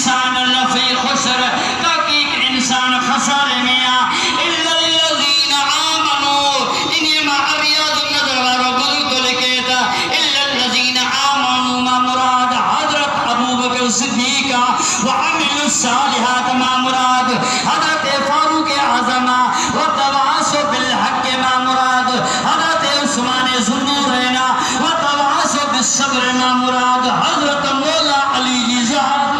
انسان لفی خسر تحقیق انسان خسارے میں الا الذین آمنوا انہیں معریات نظر وارو بزرگ لکھے تھا الا الذین آمنوا ما مراد حضرت ابو بکر صدیق وعملوا الصالحات ما مراد حضرت فاروق اعظم وتواصوا بالحق ما مراد حضرت عثمان ذوالنورین وتواصوا بالصبر ما مراد حضرت مولا علی جزاد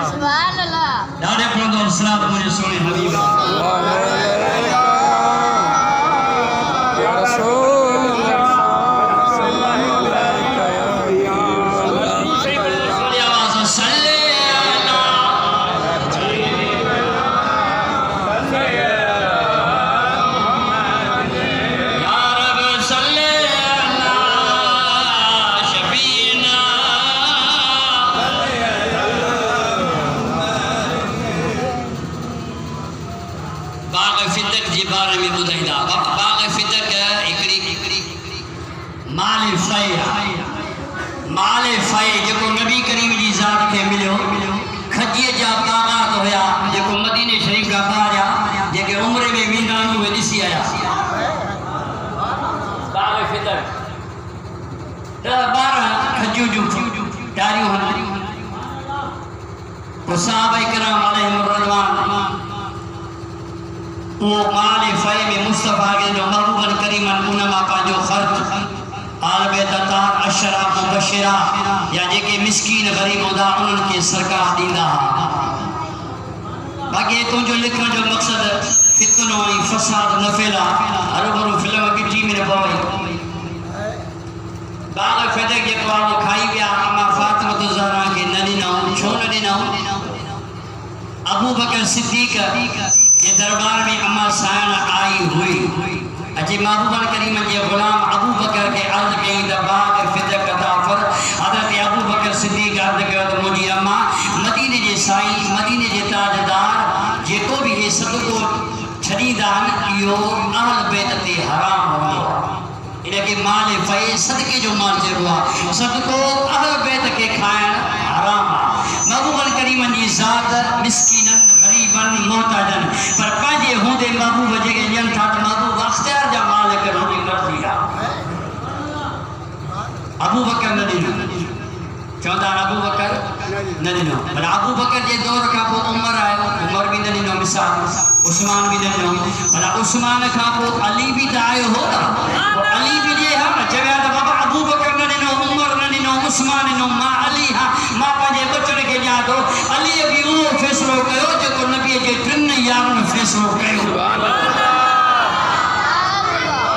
سبحان اللہ داڑے پڑھو اور صلاۃ مجھے سونے حبیب مال فائے جکو نبی کریم جی ذات کے ملیو کھجیے جا باغات ہویا جکو مدینہ شریف کا باریا جکے عمرے میں ویندانو میں دسی آیا باغ فطر بارہ کھجیو جو ڈاریو ہونا وہ صحابہ کرام علیہم الرضوان وہ مال فائے میں مصطفیٰ کے جو محبوباً کریماً انما پا جو خرچ آل بیت اطہار اشرا مبشرہ یا جے کہ مسکین غریب ہودا انہوں کے سرکار دیندہ باقی تو جو لکھنا جو مقصد فتنوئی فساد نفیلا ہرو برو فلم کی ٹیم نے بوئی باغ فدق یہ قوام کھائی بیا اما فاطمہ زہرا کے نلی ناؤں چھو نلی ناؤں ابو بکر صدیق یہ دربار میں اما سائن آئی ہوئی اچھی محبوباً کریم یہ غلام ابو بکر کے عرض کے باغ فدق کتافر حضرت ابو بکر صدیق عرض کے وقت مجھے اما مدینہ جے سائی مدینہ جے تاجدار جے کو بھی یہ صدقو چھڑیدان یہ اہل بیت تے حرام ہوئی انہیں کہ مال فائے صدقے جو مال سے ہوا صدقو اہل بیت کے کھائن حرام محبوباً کریم جی ذات مسکینن غریبن محتاجن پر پاجے ہوں دے محبوب جگہ جن تھا تو محبوب اختیار جا مالک روٹی کر دیا ابو بکر ندینو چودان ابو بکر ندینو بل ابو بکر جے دور کا پو عمر آئے عمر بھی ندینو مثال عثمان بھی ندینو بل عثمان کا پو علی بھی دائے ہوتا علی بھی جے ہم چویا دا بابا ابو بکر ندینو عمر ندینو عثمان ندینو ما علی ہاں ما پاجے بچڑ کے جا دو علی بھی وہ فیصلو کہو جو کو نبی جے تن یارن فیصلو کہو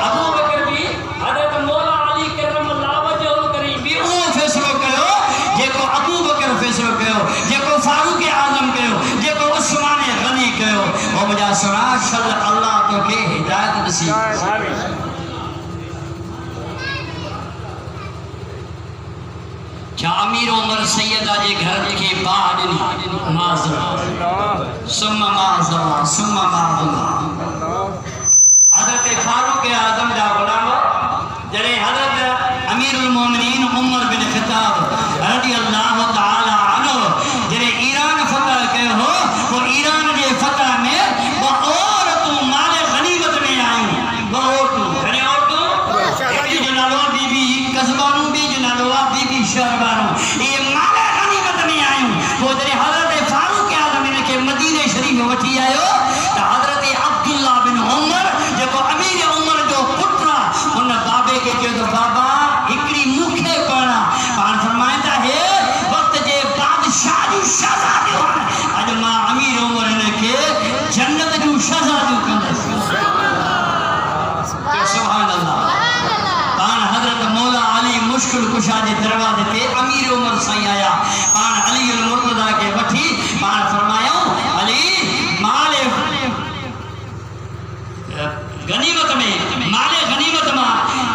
ابو بکر بھی حضرت مولا علی کرم اللہ وجہ کریم بھی وہ فیصلو کہو جے کو ابو بکر فیصلو کہو جے کو فاروق اعظم کہو جے کو عثمان غنی کہو وہ مجھا سنا شل اللہ تو کے ہدایت نصیب کیا امیر عمر سیدہ جے گھر کے بعد معذرہ ثم معذرہ ثم معذرہ حضرت فاروق اعظم دا غلام جڑے حضرت امیر المومنین عمر بن خطاب رضی اللہ تعالی عنہ جڑے ایران فتح کے ہو وہ ایران کے فتح میں عورتوں مال غنیمت میں آئیں عورتوں ایک جنالو بی بی قصبانوں بھی جنالو بی بی شہربانوں یہ مال غنیمت میں آئیں وہ جڑے حضرت فاروق اعظم کے مدینہ شریف وٹھی آئے ہو حضرت عبداللہ بن عمر جب امیر عمر جو پٹرا ان بابے کے جو بابا اکڑی مکھے پڑا پان فرمائیتا ہے وقت جے بادشاہ جو شہزادی ہونا اج ماں امیر عمر نے کے جنت جو شہزادی ہونا سبحان اللہ پان حضرت مولا علی مشکل کشا جے دروازے تے امیر عمر سائیں آیا پان علی المرتضی کے وٹھی پان فرمایا علی مال غنیمت میں مال غنیمت میں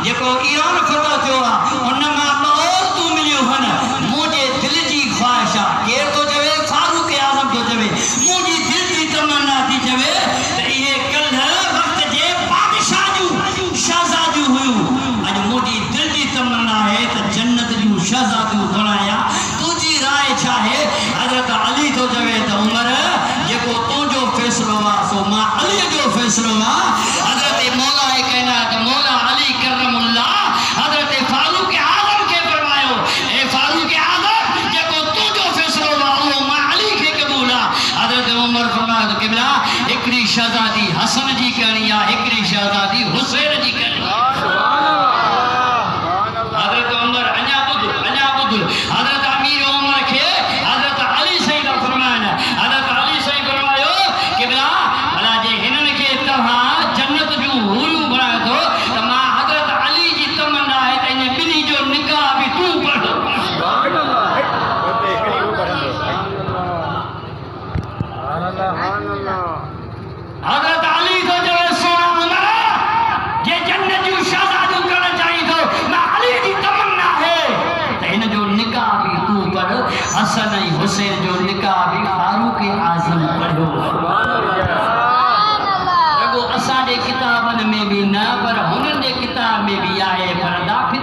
جکو ایران فتح تھو ان میں عورتوں ملیو ہن مجھے دل جی خواہشہ کیر تو جوے فاروق اعظم تو جوے مجھے دل جی تمنا تھی جوے تو یہ کل وقت جے بادشاہ جو شہزادی ہوئیو اج مجھے دل جی تمنا ہے تو جنت جو شہزادی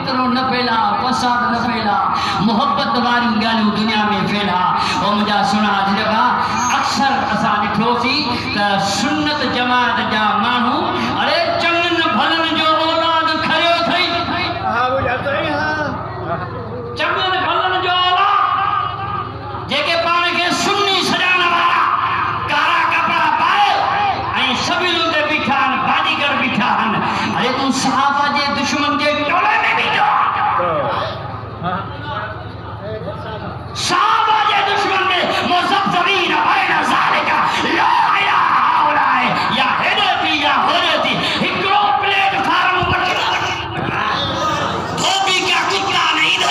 فتنو نہ پھیلا فساد نہ پھیلا محبت واری ڳالھيون دنیا میں پھیلا او مجھا سنا جڑا اکثر اسا ڏٺو